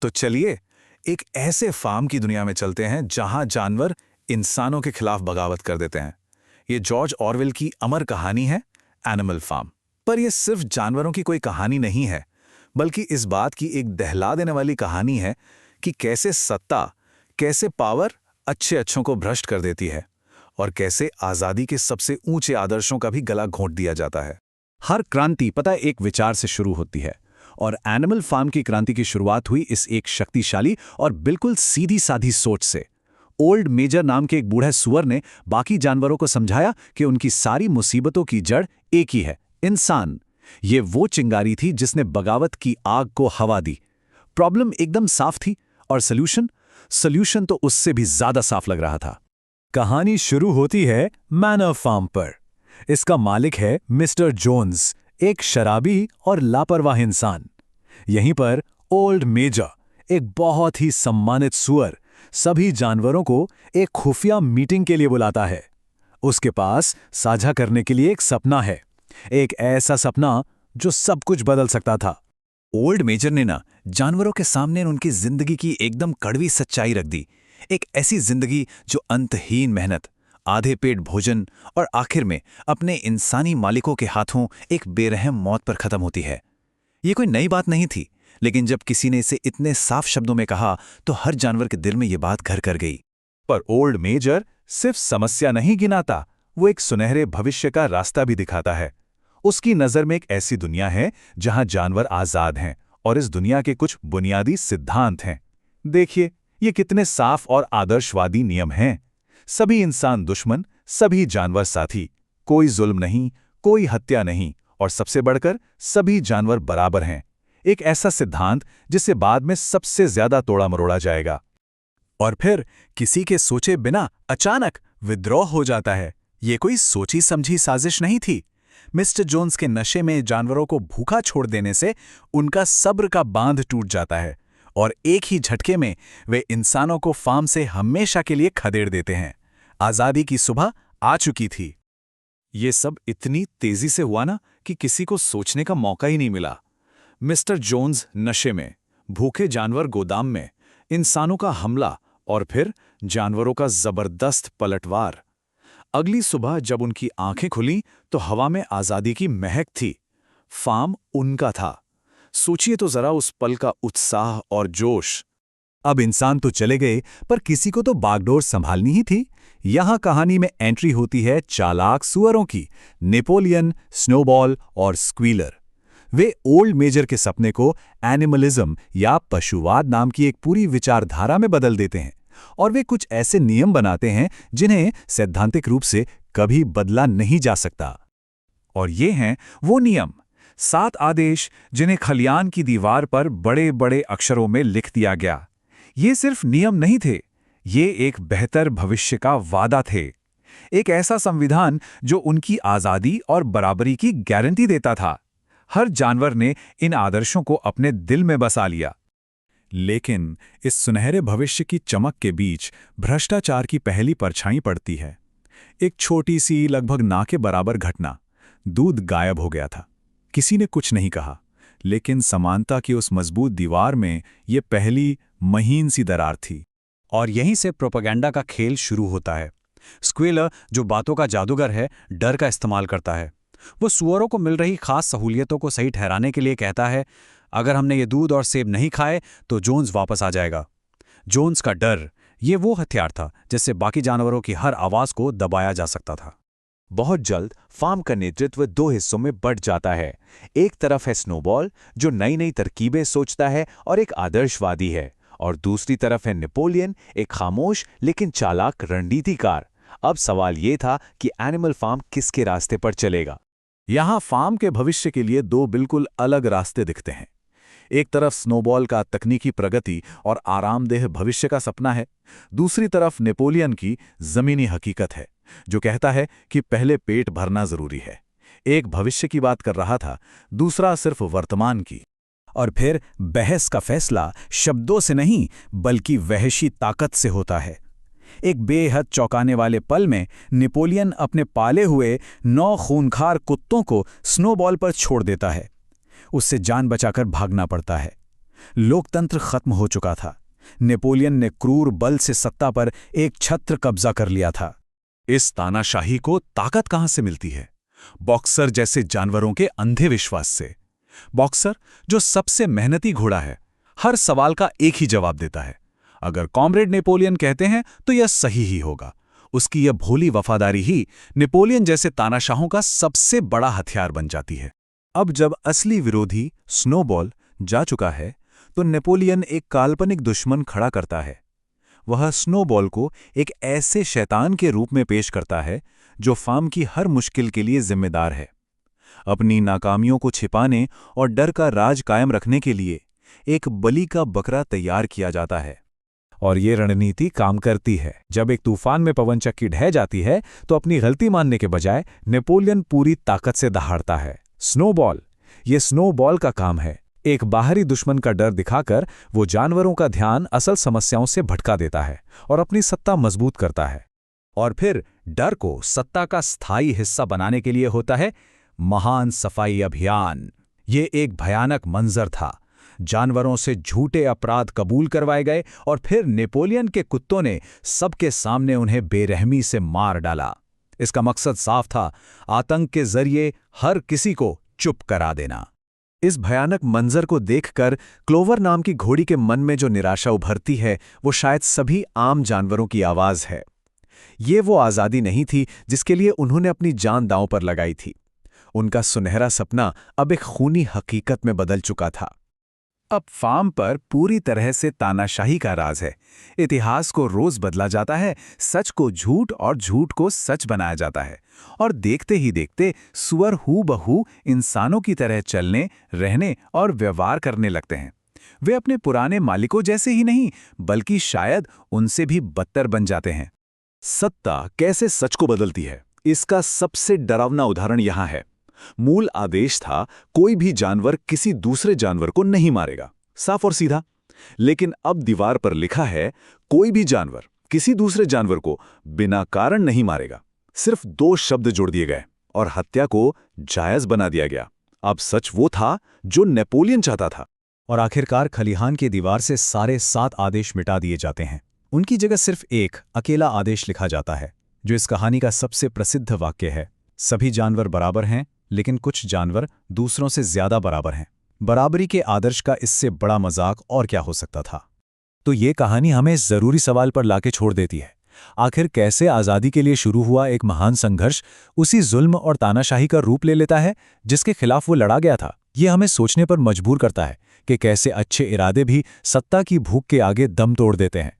तो चलिए एक ऐसे फार्म की दुनिया में चलते हैं जहां जानवर इंसानों के खिलाफ बगावत कर देते हैं। ये जॉर्ज ऑरवेल की अमर कहानी है, एनिमल फार्म। पर यह सिर्फ जानवरों की कोई कहानी नहीं है, बल्कि इस बात की एक दहला देने वाली कहानी है कि कैसे सत्ता, कैसे पावर अच्छे अच्छों को भ्रष्ट कर देती है और कैसे आजादी के सबसे ऊंचे आदर्शों का भी गला घोंट दिया जाता है। हर क्रांति पता है एक विचार से शुरू होती है, और एनिमल फार्म की क्रांति की शुरुआत हुई इस एक शक्तिशाली और बिल्कुल सीधी साधी सोच से। ओल्ड मेजर नाम के एक बूढ़े सुअर ने बाकी जानवरों को समझाया कि उनकी सारी मुसीबतों की जड़ एक ही है, इंसान। ये वो चिंगारी थी जिसने बगावत की आग को हवा दी। प्रॉब्लम एकदम साफ थी, और सॉल्यूशन तो उससे भी ज्यादा साफ लग रहा था। कहानी शुरू होती है मैनर फार्म पर। इसका मालिक है मिस्टर जोन्स, एक शराबी और लापरवाह इंसान। यहीं पर ओल्ड मेजर, एक बहुत ही सम्मानित सुअर, सभी जानवरों को एक खुफिया मीटिंग के लिए बुलाता है। उसके पास साझा करने के लिए एक सपना है, एक ऐसा सपना जो सब कुछ बदल सकता था। ओल्ड मेजर ने जानवरों के सामने उनकी जिंदगी की एकदम कड़वी सच्चाई रख दी। एक ऐसी जिंदगी जो अंतहीन मेहनत, आधे पेट भोजन और आखिर में अपने इंसानी मालिकों के हाथों एक बेरहम मौत पर खत्म होती है। ये कोई नई बात नहीं थी, लेकिन जब किसी ने इसे इतने साफ शब्दों में कहा तो हर जानवर के दिल में ये बात घर कर गई। पर ओल्ड मेजर सिर्फ समस्या नहीं गिनाता, वो एक सुनहरे भविष्य का रास्ता भी दिखाता है। उसकी नजर में एक ऐसी दुनिया है जहां जानवर आजाद हैं और इस दुनिया के कुछ बुनियादी सिद्धांत हैं। देखिए, ये कितने साफ और आदर्शवादी नियम हैं। सभी इंसान दुश्मन, सभी जानवर साथी, कोई जुल्म नहीं, कोई हत्या नहीं, और सबसे बढ़कर सभी जानवर बराबर हैं। एक ऐसा सिद्धांत जिसे बाद में सबसे ज्यादा तोड़ा मरोड़ा जाएगा। और फिर किसी के सोचे बिना अचानक विद्रोह हो जाता है। ये कोई सोची समझी साजिश नहीं थी। मिस्टर जोन्स के नशे में जानवरों को भूखा छोड़ देने से उनका सब्र का बांध टूट जाता है, और एक ही झटके में वे इंसानों को फार्म से हमेशा के लिए खदेड़ देते हैं। आजादी की सुबह आ चुकी थी। ये सब इतनी तेजी से हुआ कि किसी को सोचने का मौका ही नहीं मिला। मिस्टर जोन्स नशे में, भूखे जानवर गोदाम में, इंसानों का हमला और फिर जानवरों का जबरदस्त पलटवार। अगली सुबह जब उनकी आंखें खुली तो हवा में आजादी की महक थी। फार्म उनका था। सोचिए तो जरा उस पल का उत्साह और जोश। अब इंसान तो चले गए, पर किसी को तो बागडोर संभालनी ही थी। यहां कहानी में एंट्री होती है चालाक सुअरों की, नेपोलियन, स्नोबॉल और स्क्वीलर। वे ओल्ड मेजर के सपने को एनिमलिज्म या पशुवाद नाम की एक पूरी विचारधारा में बदल देते हैं, और वे कुछ ऐसे नियम बनाते हैं जिन्हें सैद्धांतिक रूप से कभी बदला नहीं जा सकता। और ये हैं वो नियम, 7 आदेश जिन्हें खलियान की दीवार पर बड़े बड़े अक्षरों में लिख दिया गया। ये सिर्फ नियम नहीं थे, ये एक बेहतर भविष्य का वादा थे। एक ऐसा संविधान जो उनकी आजादी और बराबरी की गारंटी देता था। हर जानवर ने इन आदर्शों को अपने दिल में बसा लिया। लेकिन इस सुनहरे भविष्य की चमक के बीच भ्रष्टाचार की पहली परछाई पड़ती है। एक छोटी सी, लगभग ना के बराबर घटना, दूध गायब हो गया था। किसी ने कुछ नहीं कहा, लेकिन समानता की उस मजबूत दीवार में ये पहली महीन सी दरार थी। और यहीं से प्रोपेगेंडा का खेल शुरू होता है। स्क्वेलर, जो बातों का जादूगर है, डर का इस्तेमाल करता है। वो सुअरों को मिल रही खास सहूलियतों को सही ठहराने के लिए कहता है, अगर हमने ये दूध और सेब नहीं खाए तो जोन्स वापस आ जाएगा। जोन्स का डर, ये वो हथियार था जिससे बाकी जानवरों की हर आवाज को दबाया जा सकता था। बहुत जल्द फार्म का नेतृत्व 2 हिस्सों में बंट जाता है। एक तरफ है स्नोबॉल, जो नई नई तरकीबें सोचता है और एक आदर्शवादी है, और दूसरी तरफ है नेपोलियन, एक खामोश लेकिन चालाक रणनीतिकार। अब सवाल ये था कि एनिमल फार्म किसके रास्ते पर चलेगा। यहां फार्म के भविष्य के लिए 2 बिल्कुल अलग रास्ते दिखते हैं। एक तरफ स्नोबॉल का तकनीकी प्रगति और आरामदेह भविष्य का सपना है, दूसरी तरफ नेपोलियन की जमीनी हकीकत है, जो कहता है कि पहले पेट भरना जरूरी है। एक भविष्य की बात कर रहा था, दूसरा सिर्फ वर्तमान की। और फिर बहस का फैसला शब्दों से नहीं, बल्कि वहशी ताकत से होता है। एक बेहद चौंकाने वाले पल में नेपोलियन अपने पाले हुए 9 खूंखार कुत्तों को स्नोबॉल पर छोड़ देता है। उससे जान बचाकर भागना पड़ता है। लोकतंत्र खत्म हो चुका था। नेपोलियन ने क्रूर बल से सत्ता पर एक छत्र कब्जा कर लिया था। इस तानाशाही को ताकत कहां से मिलती है? बॉक्सर जैसे जानवरों के अंधे विश्वास से। बॉक्सर, जो सबसे मेहनती घोड़ा है, हर सवाल का एक ही जवाब देता है। अगर कॉमरेड नेपोलियन कहते हैं तो यह सही ही होगा। उसकी यह भोली वफादारी ही नेपोलियन जैसे तानाशाहों का सबसे बड़ा हथियार बन जाती है। अब जब असली विरोधी स्नोबॉल जा चुका है, तो नेपोलियन एक काल्पनिक दुश्मन खड़ा करता है। वह स्नोबॉल को एक ऐसे शैतान के रूप में पेश करता है जो फार्म की हर मुश्किल के लिए जिम्मेदार है। अपनी नाकामियों को छिपाने और डर का राज कायम रखने के लिए एक बलि का बकरा तैयार किया जाता है। और ये रणनीति काम करती है। जब एक तूफान में पवन चक्की ढह जाती है, तो अपनी गलती मानने के बजाय नेपोलियन पूरी ताकत से दहाड़ता है। स्नोबॉल, ये स्नोबॉल का काम है। एक बाहरी दुश्मन का डर दिखाकर वो जानवरों का ध्यान असल समस्याओं से भटका देता है और अपनी सत्ता मजबूत करता है। और फिर डर को सत्ता का स्थायी हिस्सा बनाने के लिए होता है महान सफाई अभियान। ये एक भयानक मंजर था। जानवरों से झूठे अपराध कबूल करवाए गए और फिर नेपोलियन के कुत्तों ने सबके सामने उन्हें बेरहमी से मार डाला। इसका मकसद साफ था, आतंक के जरिए हर किसी को चुप करा देना। इस भयानक मंजर को देखकर क्लोवर नाम की घोड़ी के मन में जो निराशा उभरती है, वो शायद सभी आम जानवरों की आवाज है। ये वो आज़ादी नहीं थी जिसके लिए उन्होंने अपनी जान दांव पर लगाई थी। उनका सुनहरा सपना अब एक खूनी हकीकत में बदल चुका था। अब फार्म पर पूरी तरह से तानाशाही का राज है। इतिहास को रोज बदला जाता है, सच को झूठ और झूठ को सच बनाया जाता है। और देखते ही देखते सुअर हूबहू इंसानों की तरह चलने, रहने और व्यवहार करने लगते हैं। वे अपने पुराने मालिकों जैसे ही नहीं, बल्कि शायद उनसे भी बदतर बन जाते हैं। सत्ता कैसे सच को बदलती है, इसका सबसे डरावना उदाहरण यहाँ है। मूल आदेश था, कोई भी जानवर किसी दूसरे जानवर को नहीं मारेगा, साफ और सीधा। लेकिन अब दीवार पर लिखा है, कोई भी जानवर किसी दूसरे जानवर को बिना कारण नहीं मारेगा। सिर्फ 2 शब्द जोड़ दिए गए और हत्या को जायज बना दिया गया। अब सच वो था जो नेपोलियन चाहता था। और आखिरकार खलिहान की दीवार से सारे 7 आदेश मिटा दिए जाते हैं। उनकी जगह सिर्फ एक अकेला आदेश लिखा जाता है, जो इस कहानी का सबसे प्रसिद्ध वाक्य है। सभी जानवर बराबर हैं, लेकिन कुछ जानवर दूसरों से ज्यादा बराबर हैं। बराबरी के आदर्श का इससे बड़ा मजाक और क्या हो सकता था? तो ये कहानी हमें इस जरूरी सवाल पर लाके छोड़ देती है, आखिर कैसे आज़ादी के लिए शुरू हुआ एक महान संघर्ष उसी जुल्म और तानाशाही का रूप ले लेता है जिसके खिलाफ वो लड़ा गया था। ये हमें सोचने पर मजबूर करता है कि कैसे अच्छे इरादे भी सत्ता की भूख के आगे दम तोड़ देते हैं।